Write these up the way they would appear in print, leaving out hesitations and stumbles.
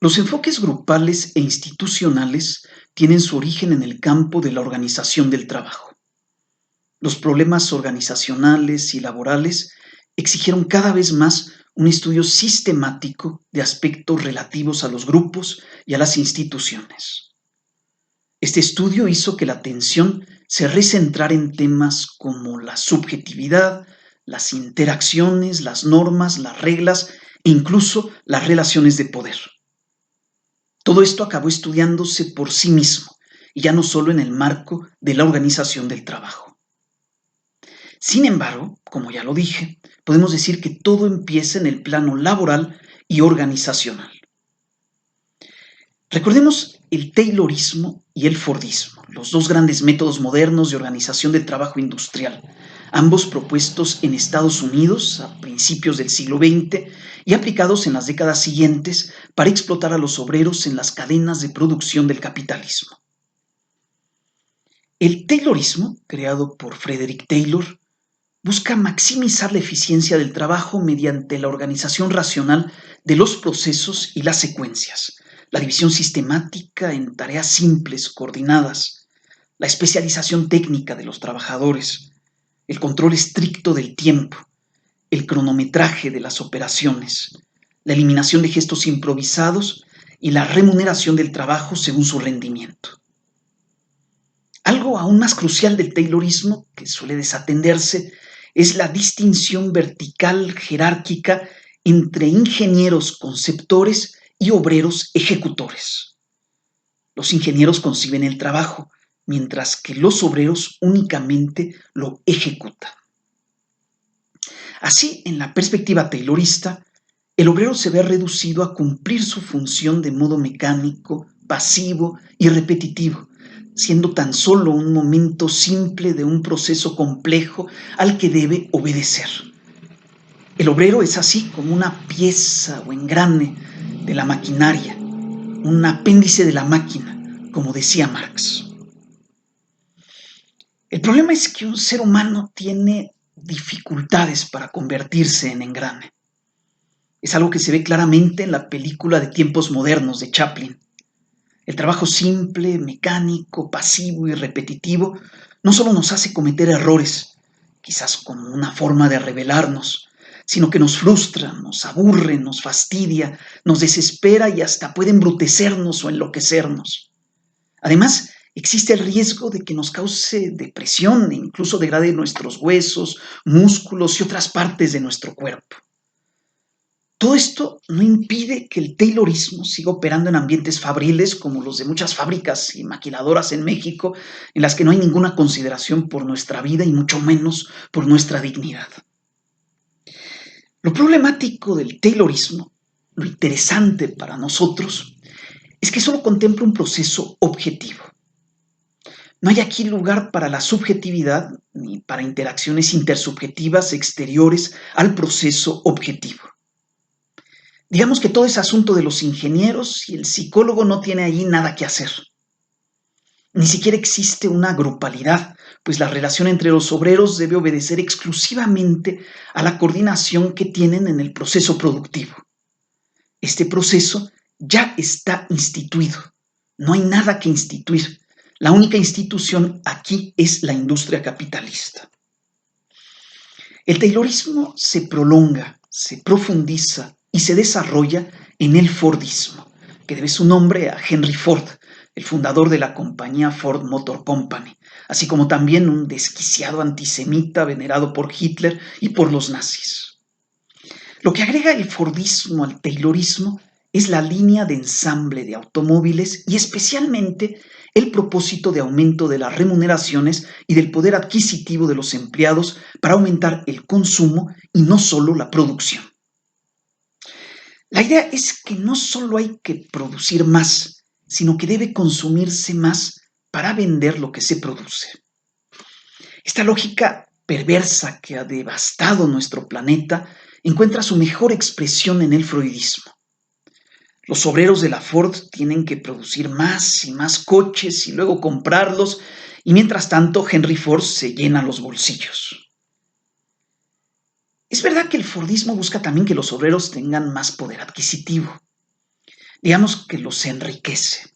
Los enfoques grupales e institucionales tienen su origen en el campo de la organización del trabajo. Los problemas organizacionales y laborales exigieron cada vez más un estudio sistemático de aspectos relativos a los grupos y a las instituciones. Este estudio hizo que la atención se recentrara en temas como la subjetividad, las interacciones, las normas, las reglas e incluso las relaciones de poder. Todo esto acabó estudiándose por sí mismo y ya no solo en el marco de la organización del trabajo. Sin embargo, como ya lo dije, podemos decir que todo empieza en el plano laboral y organizacional. Recordemos el Taylorismo y el Fordismo, los dos grandes métodos modernos de organización del trabajo industrial, ambos propuestos en Estados Unidos a principios del siglo XX y aplicados en las décadas siguientes para explotar a los obreros en las cadenas de producción del capitalismo. El Taylorismo, creado por Frederick Taylor, busca maximizar la eficiencia del trabajo mediante la organización racional de los procesos y las secuencias, la división sistemática en tareas simples, coordinadas, la especialización técnica de los trabajadores, el control estricto del tiempo, el cronometraje de las operaciones, la eliminación de gestos improvisados y la remuneración del trabajo según su rendimiento. Algo aún más crucial del Taylorismo, que suele desatenderse, es la distinción vertical jerárquica entre ingenieros conceptores y obreros ejecutores. Los ingenieros conciben el trabajo, mientras que los obreros únicamente lo ejecutan. Así, en la perspectiva taylorista, el obrero se ve reducido a cumplir su función de modo mecánico, pasivo y repetitivo, siendo tan solo un momento simple de un proceso complejo al que debe obedecer. El obrero es así como una pieza o engrane de la maquinaria, un apéndice de la máquina, como decía Marx. El problema es que un ser humano tiene dificultades para convertirse en engrane. Es algo que se ve claramente en la película de Tiempos Modernos de Chaplin. El trabajo simple, mecánico, pasivo y repetitivo no solo nos hace cometer errores, quizás como una forma de rebelarnos, sino que nos frustra, nos aburre, nos fastidia, nos desespera y hasta puede embrutecernos o enloquecernos. Además, existe el riesgo de que nos cause depresión e incluso degrade nuestros huesos, músculos y otras partes de nuestro cuerpo. Todo esto no impide que el taylorismo siga operando en ambientes fabriles como los de muchas fábricas y maquiladoras en México, en las que no hay ninguna consideración por nuestra vida y mucho menos por nuestra dignidad. Lo problemático del taylorismo, lo interesante para nosotros, es que solo contempla un proceso objetivo. No hay aquí lugar para la subjetividad ni para interacciones intersubjetivas exteriores al proceso objetivo. Digamos que todo es asunto de los ingenieros y el psicólogo no tiene allí nada que hacer. Ni siquiera existe una grupalidad, pues la relación entre los obreros debe obedecer exclusivamente a la coordinación que tienen en el proceso productivo. Este proceso ya está instituido. No hay nada que instituir. La única institución aquí es la industria capitalista. El taylorismo se prolonga, se profundiza y se desarrolla en el Fordismo, que debe su nombre a Henry Ford, el fundador de la compañía Ford Motor Company, así como también un desquiciado antisemita venerado por Hitler y por los nazis. Lo que agrega el Fordismo al taylorismo es la línea de ensamble de automóviles y especialmente el propósito de aumento de las remuneraciones y del poder adquisitivo de los empleados para aumentar el consumo y no solo la producción. La idea es que no solo hay que producir más, sino que debe consumirse más para vender lo que se produce. Esta lógica perversa que ha devastado nuestro planeta encuentra su mejor expresión en el freudismo. Los obreros de la Ford tienen que producir más y más coches y luego comprarlos, y mientras tanto Henry Ford se llena los bolsillos. Es verdad que el Fordismo busca también que los obreros tengan más poder adquisitivo. digamos que los enriquece.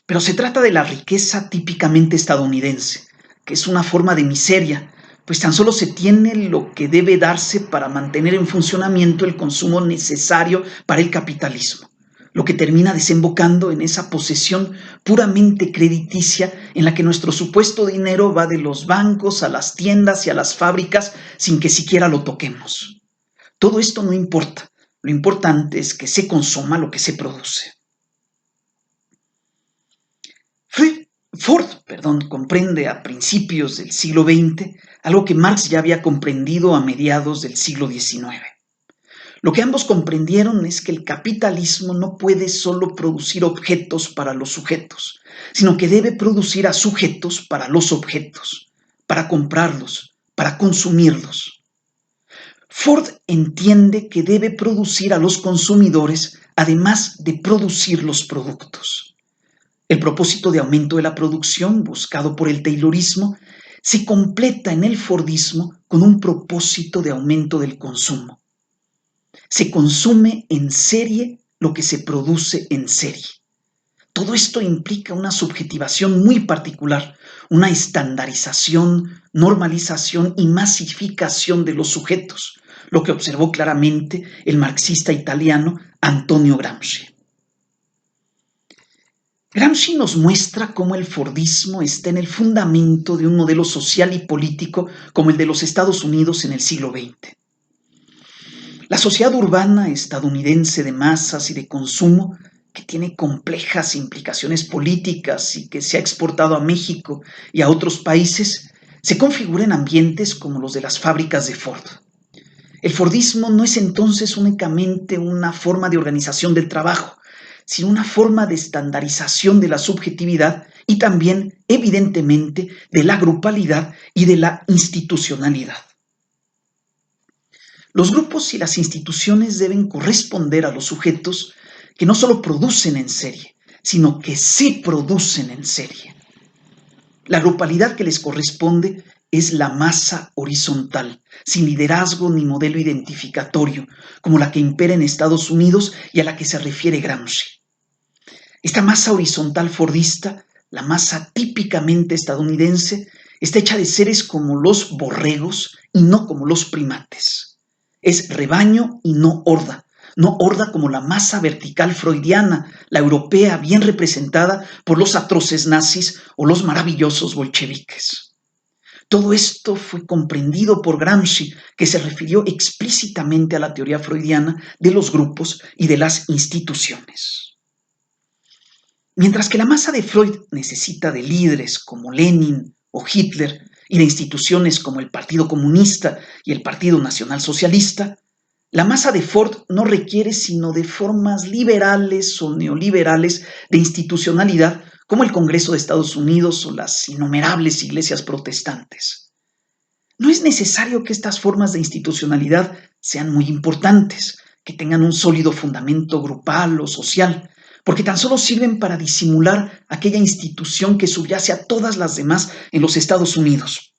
Pero se trata de la riqueza típicamente estadounidense, que es una forma de miseria, pues tan solo se tiene lo que debe darse para mantener en funcionamiento el consumo necesario para el capitalismo, lo que termina desembocando en esa posesión puramente crediticia en la que nuestro supuesto dinero va de los bancos a las tiendas y a las fábricas sin que siquiera lo toquemos. Todo esto no importa, lo importante es que se consuma lo que se produce. Ford comprende a principios del siglo XX algo que Marx ya había comprendido a mediados del siglo XIX. Lo que ambos comprendieron es que el capitalismo no puede solo producir objetos para los sujetos, sino que debe producir a sujetos para los objetos, para comprarlos, para consumirlos. Ford entiende que debe producir a los consumidores además de producir los productos. El propósito de aumento de la producción buscado por el Taylorismo se completa en el Fordismo con un propósito de aumento del consumo. Se consume en serie lo que se produce en serie. Todo esto implica una subjetivación muy particular, una estandarización, normalización y masificación de los sujetos, lo que observó claramente el marxista italiano Antonio Gramsci. Gramsci nos muestra cómo el Fordismo está en el fundamento de un modelo social y político como el de los Estados Unidos en el siglo XX. La sociedad urbana estadounidense de masas y de consumo, que tiene complejas implicaciones políticas y que se ha exportado a México y a otros países, se configura en ambientes como los de las fábricas de Ford. El Fordismo no es entonces únicamente una forma de organización del trabajo, sino una forma de estandarización de la subjetividad y también, evidentemente, de la grupalidad y de la institucionalidad. Los grupos y las instituciones deben corresponder a los sujetos que no solo producen en serie, sino que se producen en serie. La grupalidad que les corresponde es la masa horizontal, sin liderazgo ni modelo identificatorio, como la que impera en Estados Unidos y a la que se refiere Gramsci. Esta masa horizontal fordista, la masa típicamente estadounidense, está hecha de seres como los borregos y no como los primates. Es rebaño y no horda como la masa vertical freudiana, la europea bien representada por los atroces nazis o los maravillosos bolcheviques. Todo esto fue comprendido por Gramsci, que se refirió explícitamente a la teoría freudiana de los grupos y de las instituciones. Mientras que la masa de Freud necesita de líderes como Lenin o Hitler y de instituciones como el Partido Comunista y el Partido Nacional Socialista, la masa de Ford no requiere sino de formas liberales o neoliberales de institucionalidad como el Congreso de Estados Unidos o las innumerables iglesias protestantes. No es necesario que estas formas de institucionalidad sean muy importantes, que tengan un sólido fundamento grupal o social, porque tan solo sirven para disimular aquella institución que subyace a todas las demás en los Estados Unidos,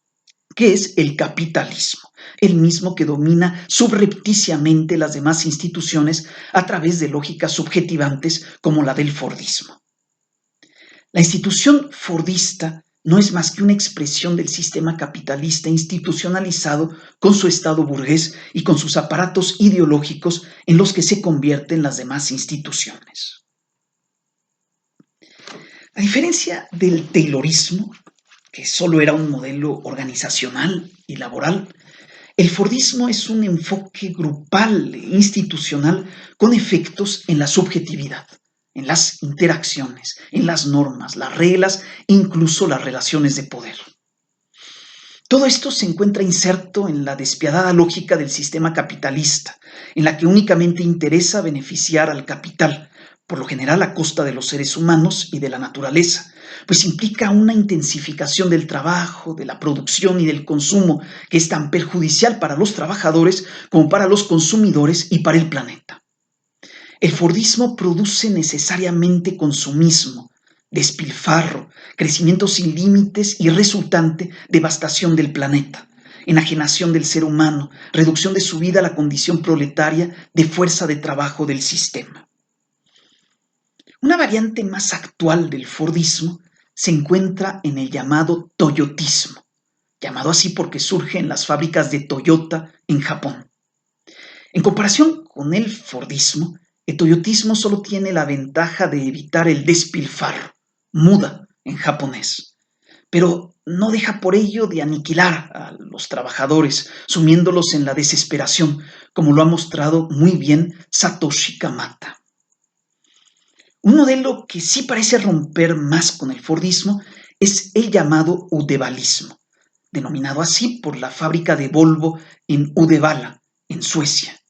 que es el capitalismo, el mismo que domina subrepticiamente las demás instituciones a través de lógicas subjetivantes como la del Fordismo. La institución fordista no es más que una expresión del sistema capitalista institucionalizado con su Estado burgués y con sus aparatos ideológicos en los que se convierten las demás instituciones. A diferencia del Taylorismo, que solo era un modelo organizacional y laboral, el Fordismo es un enfoque grupal e institucional con efectos en la subjetividad, en las interacciones, en las normas, las reglas, incluso las relaciones de poder. Todo esto se encuentra inserto en la despiadada lógica del sistema capitalista, en la que únicamente interesa beneficiar al capital, por lo general a costa de los seres humanos y de la naturaleza, pues implica una intensificación del trabajo, de la producción y del consumo que es tan perjudicial para los trabajadores como para los consumidores y para el planeta. El Fordismo produce necesariamente consumismo, despilfarro, crecimiento sin límites y resultante devastación del planeta, enajenación del ser humano, reducción de su vida a la condición proletaria de fuerza de trabajo del sistema. Una variante más actual del Fordismo se encuentra en el llamado Toyotismo, llamado así porque surge en las fábricas de Toyota en Japón. En comparación con el Fordismo, el Toyotismo solo tiene la ventaja de evitar el despilfarro, muda en japonés, pero no deja por ello de aniquilar a los trabajadores, sumiéndolos en la desesperación, como lo ha mostrado muy bien Satoshi Kamata. Un modelo que sí parece romper más con el Fordismo es el llamado Udevalismo, denominado así por la fábrica de Volvo en Uddevalla, en Suecia.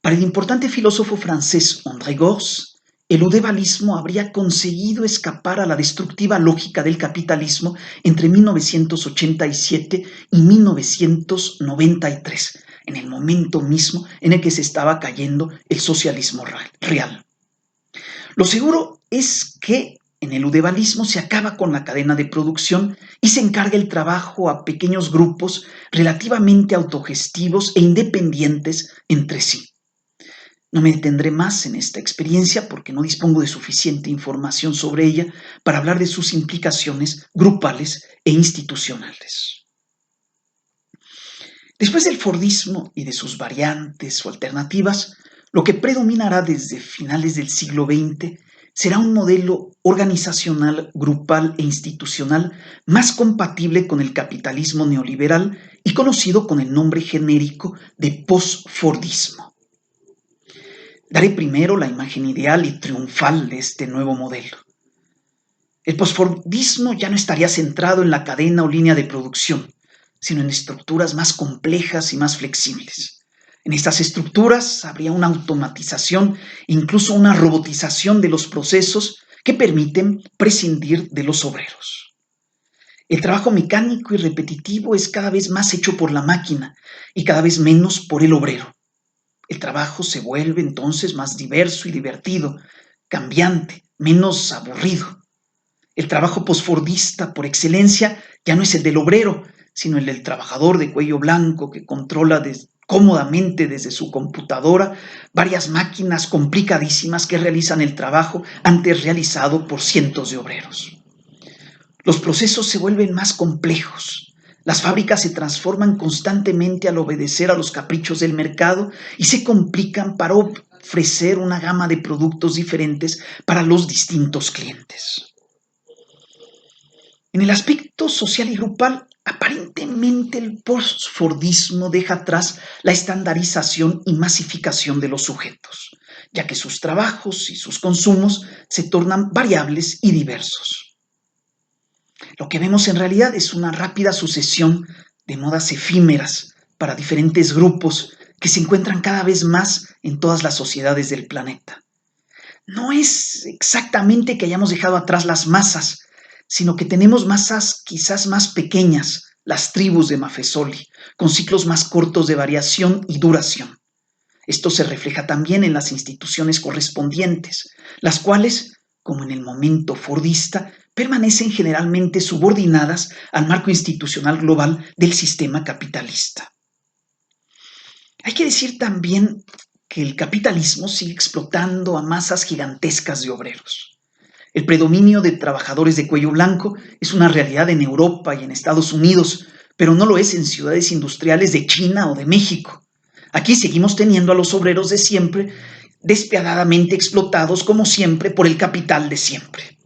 Para el importante filósofo francés André Gorz, el udevalismo habría conseguido escapar a la destructiva lógica del capitalismo entre 1987 y 1993, en el momento mismo en el que se estaba cayendo el socialismo real. Lo seguro es que en el udevalismo se acaba con la cadena de producción y se encarga el trabajo a pequeños grupos relativamente autogestivos e independientes entre sí. No me detendré más en esta experiencia porque no dispongo de suficiente información sobre ella para hablar de sus implicaciones grupales e institucionales. Después del Fordismo y de sus variantes o alternativas, lo que predominará desde finales del siglo XX será un modelo organizacional, grupal e institucional más compatible con el capitalismo neoliberal y conocido con el nombre genérico de post-Fordismo. Daré primero la imagen ideal y triunfal de este nuevo modelo. El posfordismo ya no estaría centrado en la cadena o línea de producción, sino en estructuras más complejas y más flexibles. En estas estructuras habría una automatización e incluso una robotización de los procesos que permiten prescindir de los obreros. El trabajo mecánico y repetitivo es cada vez más hecho por la máquina y cada vez menos por el obrero. El trabajo se vuelve entonces más diverso y divertido, cambiante, menos aburrido. El trabajo posfordista por excelencia ya no es el del obrero, sino el del trabajador de cuello blanco que controla cómodamente desde su computadora varias máquinas complicadísimas que realizan el trabajo antes realizado por cientos de obreros. Los procesos se vuelven más complejos. Las fábricas se transforman constantemente al obedecer a los caprichos del mercado y se complican para ofrecer una gama de productos diferentes para los distintos clientes. En el aspecto social y grupal, aparentemente el postfordismo deja atrás la estandarización y masificación de los sujetos, ya que sus trabajos y sus consumos se tornan variables y diversos. Lo que vemos en realidad es una rápida sucesión de modas efímeras para diferentes grupos que se encuentran cada vez más en todas las sociedades del planeta. No es exactamente que hayamos dejado atrás las masas, sino que tenemos masas quizás más pequeñas, las tribus de Mafezoli, con ciclos más cortos de variación y duración. Esto se refleja también en las instituciones correspondientes, las cuales, como en el momento fordista, permanecen generalmente subordinadas al marco institucional global del sistema capitalista. Hay que decir también que el capitalismo sigue explotando a masas gigantescas de obreros. El predominio de trabajadores de cuello blanco es una realidad en Europa y en Estados Unidos, pero no lo es en ciudades industriales de China o de México. Aquí seguimos teniendo a los obreros de siempre, despiadadamente explotados como siempre por el capital de siempre.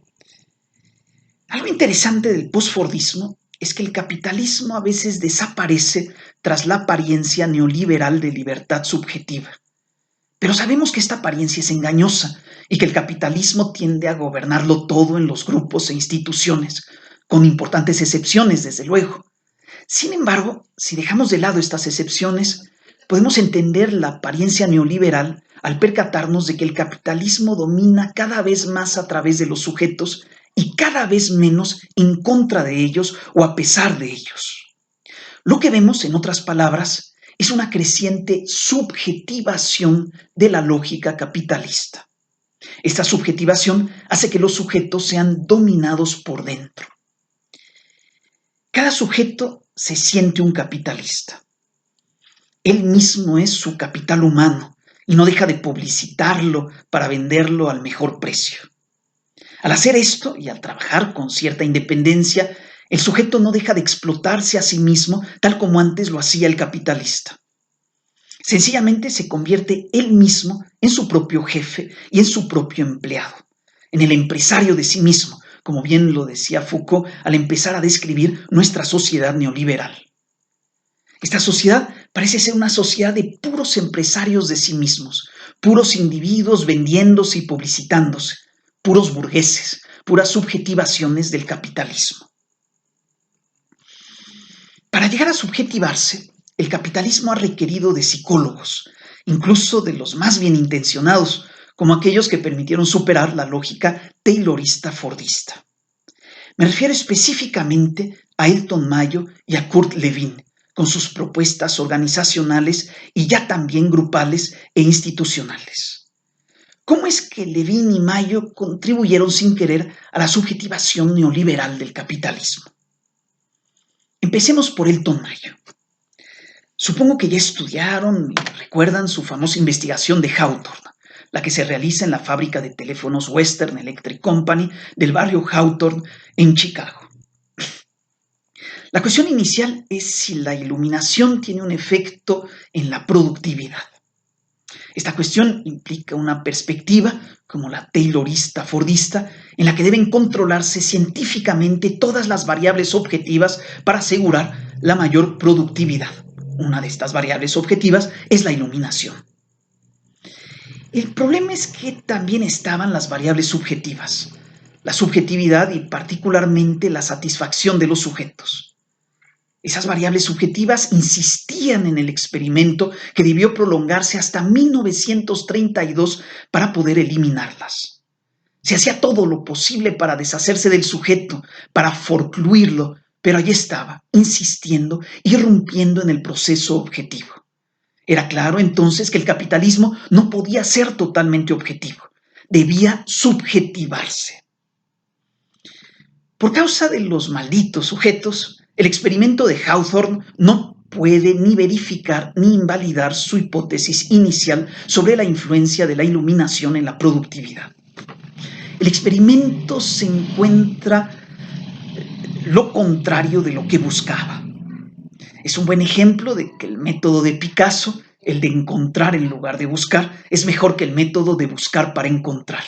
Algo interesante del posfordismo es que el capitalismo a veces desaparece tras la apariencia neoliberal de libertad subjetiva. Pero sabemos que esta apariencia es engañosa y que el capitalismo tiende a gobernarlo todo en los grupos e instituciones, con importantes excepciones, desde luego. Sin embargo, si dejamos de lado estas excepciones, podemos entender la apariencia neoliberal al percatarnos de que el capitalismo domina cada vez más a través de los sujetos y cada vez menos en contra de ellos o a pesar de ellos. Lo que vemos, en otras palabras, es una creciente subjetivación de la lógica capitalista. Esta subjetivación hace que los sujetos sean dominados por dentro. Cada sujeto se siente un capitalista. Él mismo es su capital humano y no deja de publicitarlo para venderlo al mejor precio. Al hacer esto y al trabajar con cierta independencia, el sujeto no deja de explotarse a sí mismo tal como antes lo hacía el capitalista. Sencillamente se convierte él mismo en su propio jefe y en su propio empleado, en el empresario de sí mismo, como bien lo decía Foucault al empezar a describir nuestra sociedad neoliberal. Esta sociedad parece ser una sociedad de puros empresarios de sí mismos, puros individuos vendiéndose y publicitándose, puros burgueses, puras subjetivaciones del capitalismo. Para llegar a subjetivarse, el capitalismo ha requerido de psicólogos, incluso de los más bien intencionados, como aquellos que permitieron superar la lógica taylorista-fordista. Me refiero específicamente a Elton Mayo y a Kurt Lewin, con sus propuestas organizacionales y ya también grupales e institucionales. ¿Cómo es que Lewin y Mayo contribuyeron sin querer a la subjetivación neoliberal del capitalismo? Empecemos por Elton Mayo. Supongo que ya estudiaron y recuerdan su famosa investigación de Hawthorne, la que se realiza en la fábrica de teléfonos Western Electric Company del barrio Hawthorne en Chicago. La cuestión inicial es si la iluminación tiene un efecto en la productividad. Esta cuestión implica una perspectiva, como la taylorista-fordista, en la que deben controlarse científicamente todas las variables objetivas para asegurar la mayor productividad. Una de estas variables objetivas es la iluminación. El problema es que también estaban las variables subjetivas, la subjetividad y particularmente la satisfacción de los sujetos. Esas variables subjetivas insistían en el experimento que debió prolongarse hasta 1932 para poder eliminarlas. Se hacía todo lo posible para deshacerse del sujeto, para forcluirlo, pero allí estaba, insistiendo, irrumpiendo en el proceso objetivo. Era claro entonces que el capitalismo no podía ser totalmente objetivo, debía subjetivarse. Por causa de los malditos sujetos, el experimento de Hawthorne no puede ni verificar ni invalidar su hipótesis inicial sobre la influencia de la iluminación en la productividad. El experimento se encuentra lo contrario de lo que buscaba. Es un buen ejemplo de que el método de Picasso, el de encontrar en lugar de buscar, es mejor que el método de buscar para encontrar.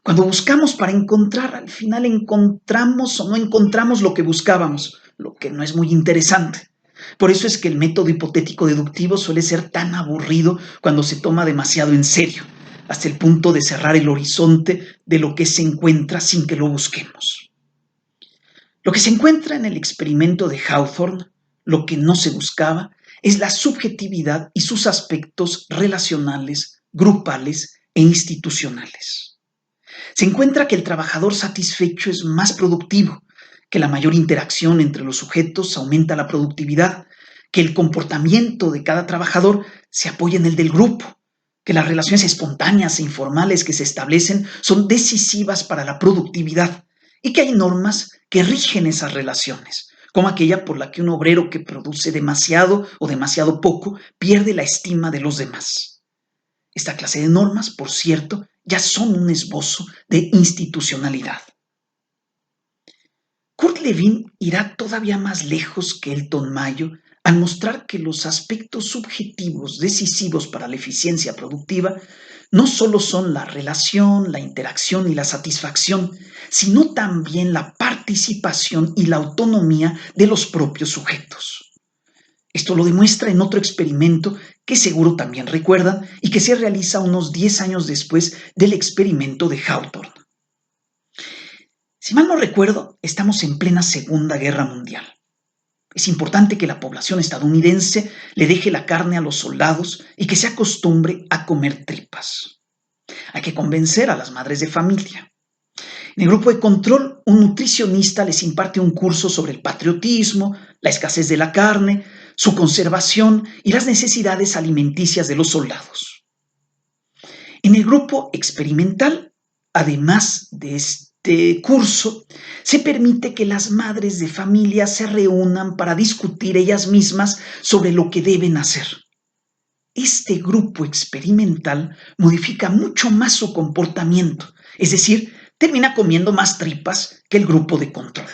Cuando buscamos para encontrar, al final encontramos o no encontramos lo que buscábamos, lo que no es muy interesante. Por eso es que el método hipotético deductivo suele ser tan aburrido cuando se toma demasiado en serio, hasta el punto de cerrar el horizonte de lo que se encuentra sin que lo busquemos. Lo que se encuentra en el experimento de Hawthorne, lo que no se buscaba, es la subjetividad y sus aspectos relacionales, grupales e institucionales. Se encuentra que el trabajador satisfecho es más productivo, que la mayor interacción entre los sujetos aumenta la productividad, que el comportamiento de cada trabajador se apoya en el del grupo, que las relaciones espontáneas e informales que se establecen son decisivas para la productividad y que hay normas que rigen esas relaciones, como aquella por la que un obrero que produce demasiado o demasiado poco pierde la estima de los demás. Esta clase de normas, por cierto, ya son un esbozo de institucionalidad. Kurt Lewin irá todavía más lejos que Elton Mayo al mostrar que los aspectos subjetivos decisivos para la eficiencia productiva no solo son la relación, la interacción y la satisfacción, sino también la participación y la autonomía de los propios sujetos. Esto lo demuestra en otro experimento que seguro también recuerdan y que se realiza unos 10 años después del experimento de Hawthorne. Si mal no recuerdo, estamos en plena Segunda Guerra Mundial. Es importante que la población estadounidense le deje la carne a los soldados y que se acostumbre a comer tripas. Hay que convencer a las madres de familia. En el grupo de control, un nutricionista les imparte un curso sobre el patriotismo, la escasez de la carne, su conservación y las necesidades alimenticias de los soldados. En el grupo experimental, además de este curso, se permite que las madres de familia se reúnan para discutir ellas mismas sobre lo que deben hacer. Este grupo experimental modifica mucho más su comportamiento, es decir, termina comiendo más tripas que el grupo de control.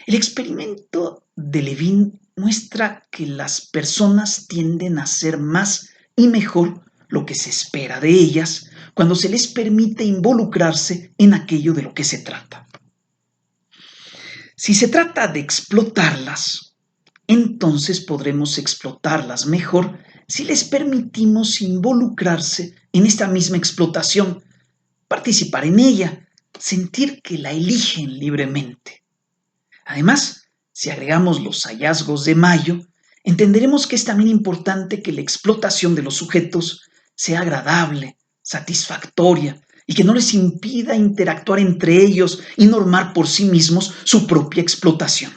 El experimento de Levin muestra que las personas tienden a hacer más y mejor lo que se espera de ellas cuando se les permite involucrarse en aquello de lo que se trata. Si se trata de explotarlas, entonces podremos explotarlas mejor si les permitimos involucrarse en esta misma explotación, participar en ella, sentir que la eligen libremente. Además, si agregamos los hallazgos de Mayo, entenderemos que es también importante que la explotación de los sujetos sea agradable, satisfactoria y que no les impida interactuar entre ellos y normar por sí mismos su propia explotación.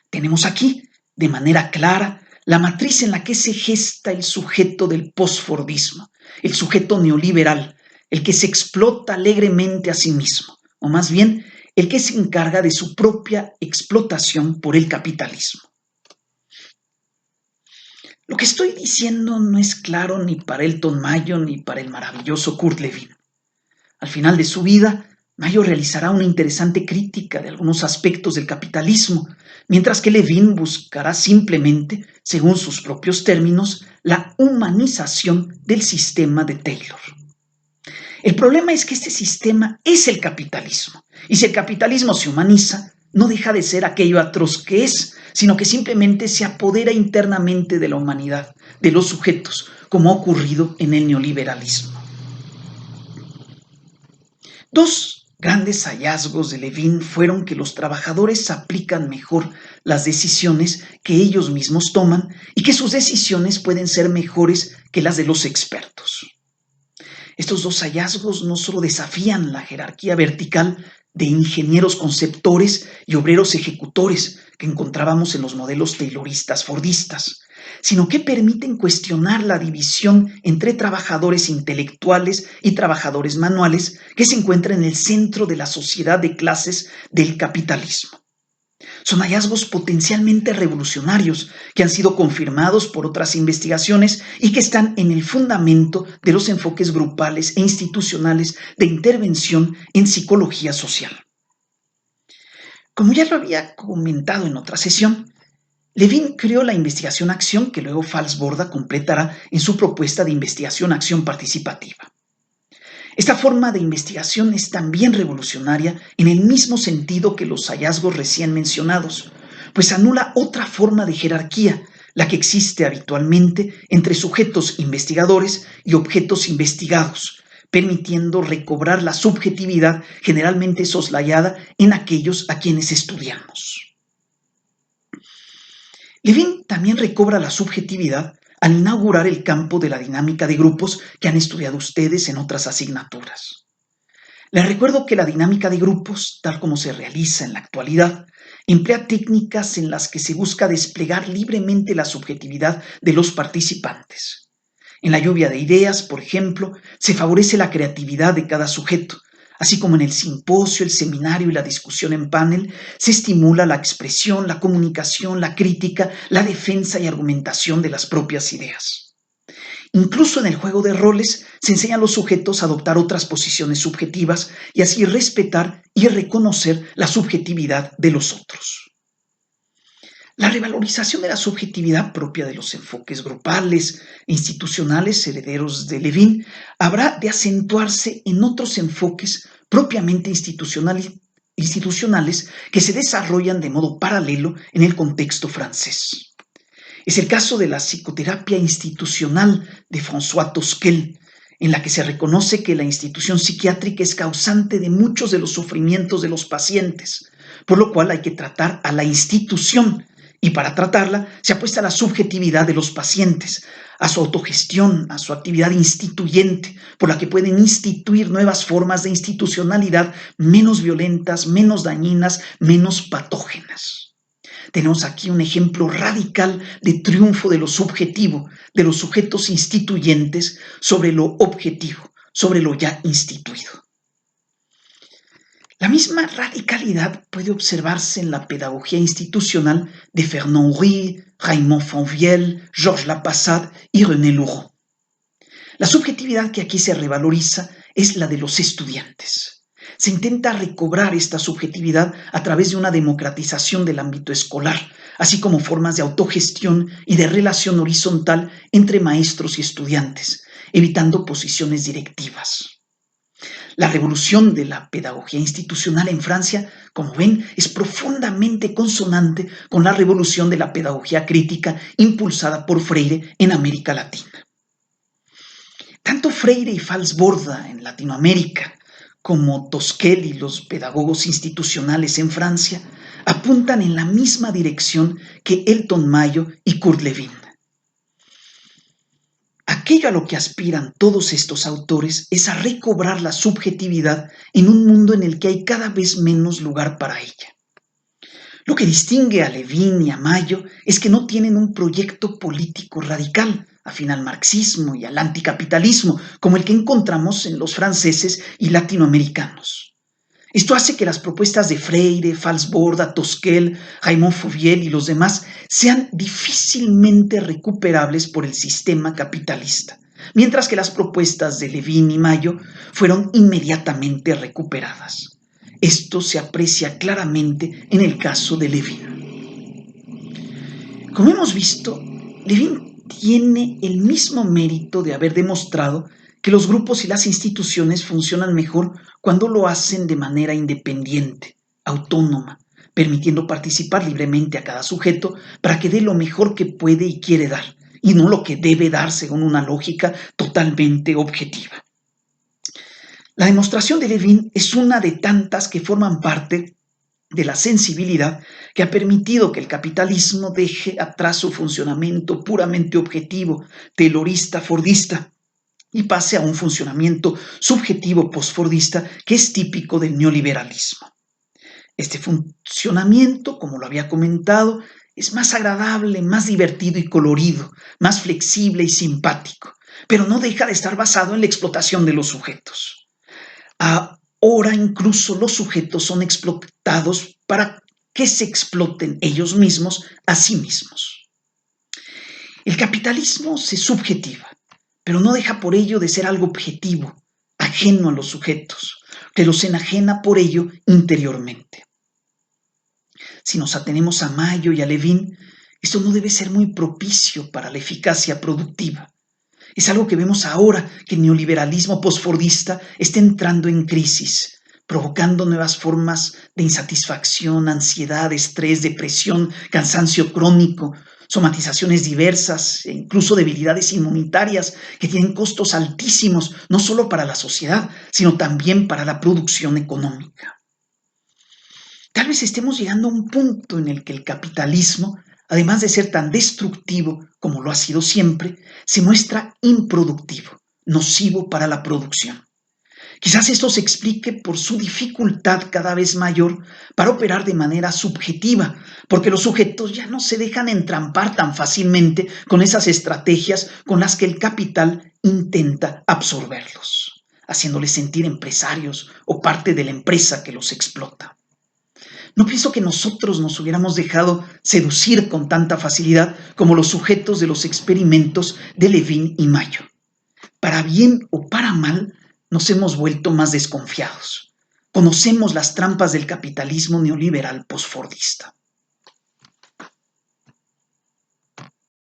Tenemos aquí, de manera clara, la matriz en la que se gesta el sujeto del postfordismo, el sujeto neoliberal, el que se explota alegremente a sí mismo, o más bien, el que se encarga de su propia explotación por el capitalismo. Lo que estoy diciendo no es claro ni para Elton Mayo ni para el maravilloso Kurt Lewin. Al final de su vida, Mayo realizará una interesante crítica de algunos aspectos del capitalismo, mientras que Levin buscará simplemente, según sus propios términos, la humanización del sistema de Taylor. El problema es que este sistema es el capitalismo, y si el capitalismo se humaniza, no deja de ser aquello atroz que es, sino que simplemente se apodera internamente de la humanidad, de los sujetos, como ha ocurrido en el neoliberalismo. Dos grandes hallazgos de Levin fueron que los trabajadores aplican mejor las decisiones que ellos mismos toman y que sus decisiones pueden ser mejores que las de los expertos. Estos dos hallazgos no solo desafían la jerarquía vertical de ingenieros conceptores y obreros ejecutores que encontrábamos en los modelos tayloristas fordistas, sino que permiten cuestionar la división entre trabajadores intelectuales y trabajadores manuales que se encuentra en el centro de la sociedad de clases del capitalismo. Son hallazgos potencialmente revolucionarios que han sido confirmados por otras investigaciones y que están en el fundamento de los enfoques grupales e institucionales de intervención en psicología social. Como ya lo había comentado en otra sesión, Levin creó la investigación-acción que luego Falsborda completará en su propuesta de investigación-acción participativa. Esta forma de investigación es también revolucionaria en el mismo sentido que los hallazgos recién mencionados, pues anula otra forma de jerarquía, la que existe habitualmente entre sujetos investigadores y objetos investigados, permitiendo recobrar la subjetividad generalmente soslayada en aquellos a quienes estudiamos. Levin también recobra la subjetividad al inaugurar el campo de la dinámica de grupos que han estudiado ustedes en otras asignaturas. Les recuerdo que la dinámica de grupos, tal como se realiza en la actualidad, emplea técnicas en las que se busca desplegar libremente la subjetividad de los participantes. En la lluvia de ideas, por ejemplo, se favorece la creatividad de cada sujeto, así como en el simposio, el seminario y la discusión en panel, se estimula la expresión, la comunicación, la crítica, la defensa y argumentación de las propias ideas. Incluso en el juego de roles se enseña a los sujetos a adoptar otras posiciones subjetivas y así respetar y reconocer la subjetividad de los otros. La revalorización de la subjetividad propia de los enfoques grupales e institucionales herederos de Levin habrá de acentuarse en otros enfoques propiamente institucionales que se desarrollan de modo paralelo en el contexto francés. Es el caso de la psicoterapia institucional de François Tosquel, en la que se reconoce que la institución psiquiátrica es causante de muchos de los sufrimientos de los pacientes, por lo cual hay que tratar a la institución, y para tratarla se apuesta a la subjetividad de los pacientes, a su autogestión, a su actividad instituyente, por la que pueden instituir nuevas formas de institucionalidad menos violentas, menos dañinas, menos patógenas. Tenemos aquí un ejemplo radical de triunfo de lo subjetivo, de los sujetos instituyentes sobre lo objetivo, sobre lo ya instituido. La misma radicalidad puede observarse en la pedagogía institucional de Fernand Rouy, Raymond Fonvielle, Georges Lapassade y René Luron. La subjetividad que aquí se revaloriza es la de los estudiantes. Se intenta recobrar esta subjetividad a través de una democratización del ámbito escolar, así como formas de autogestión y de relación horizontal entre maestros y estudiantes, evitando posiciones directivas. La revolución de la pedagogía institucional en Francia, como ven, es profundamente consonante con la revolución de la pedagogía crítica impulsada por Freire en América Latina. Tanto Freire y Falsborda en Latinoamérica como Tosquel y los pedagogos institucionales en Francia apuntan en la misma dirección que Elton Mayo y Kurt Lewin. Aquello a lo que aspiran todos estos autores es a recobrar la subjetividad en un mundo en el que hay cada vez menos lugar para ella. Lo que distingue a Lewin y a Mayo es que no tienen un proyecto político radical, afín al marxismo y al anticapitalismo, como el que encontramos en los franceses y latinoamericanos. Esto hace que las propuestas de Freire, Falsborda, Tosquel, Raymond Fouvier y los demás sean difícilmente recuperables por el sistema capitalista, mientras que las propuestas de Lewin y Mayo fueron inmediatamente recuperadas. Esto se aprecia claramente en el caso de Lewin. Como hemos visto, Lewin tiene el mismo mérito de haber demostrado que los grupos y las instituciones funcionan mejor cuando lo hacen de manera independiente, autónoma, permitiendo participar libremente a cada sujeto para que dé lo mejor que puede y quiere dar, y no lo que debe dar según una lógica totalmente objetiva. La demostración de Lewin es una de tantas que forman parte de la sensibilidad que ha permitido que el capitalismo deje atrás su funcionamiento puramente objetivo, taylorista, fordista, y pase a un funcionamiento subjetivo postfordista que es típico del neoliberalismo. Este funcionamiento, como lo había comentado, es más agradable, más divertido y colorido, más flexible y simpático, pero no deja de estar basado en la explotación de los sujetos. Ahora incluso los sujetos son explotados para que se exploten ellos mismos a sí mismos. El capitalismo se subjetiva, pero no deja por ello de ser algo objetivo, ajeno a los sujetos, que los enajena por ello interiormente. Si nos atenemos a Mayo y a Lewin, esto no debe ser muy propicio para la eficacia productiva. Es algo que vemos ahora que el neoliberalismo postfordista está entrando en crisis, provocando nuevas formas de insatisfacción, ansiedad, estrés, depresión, cansancio crónico, somatizaciones diversas e incluso debilidades inmunitarias que tienen costos altísimos, no solo para la sociedad, sino también para la producción económica. Tal vez estemos llegando a un punto en el que el capitalismo, además de ser tan destructivo como lo ha sido siempre, se muestra improductivo, nocivo para la producción. Quizás esto se explique por su dificultad cada vez mayor para operar de manera subjetiva, porque los sujetos ya no se dejan entrampar tan fácilmente con esas estrategias con las que el capital intenta absorberlos, haciéndoles sentir empresarios o parte de la empresa que los explota. No pienso que nosotros nos hubiéramos dejado seducir con tanta facilidad como los sujetos de los experimentos de Lewin y Mayo. Para bien o para mal, nos hemos vuelto más desconfiados. Conocemos las trampas del capitalismo neoliberal postfordista.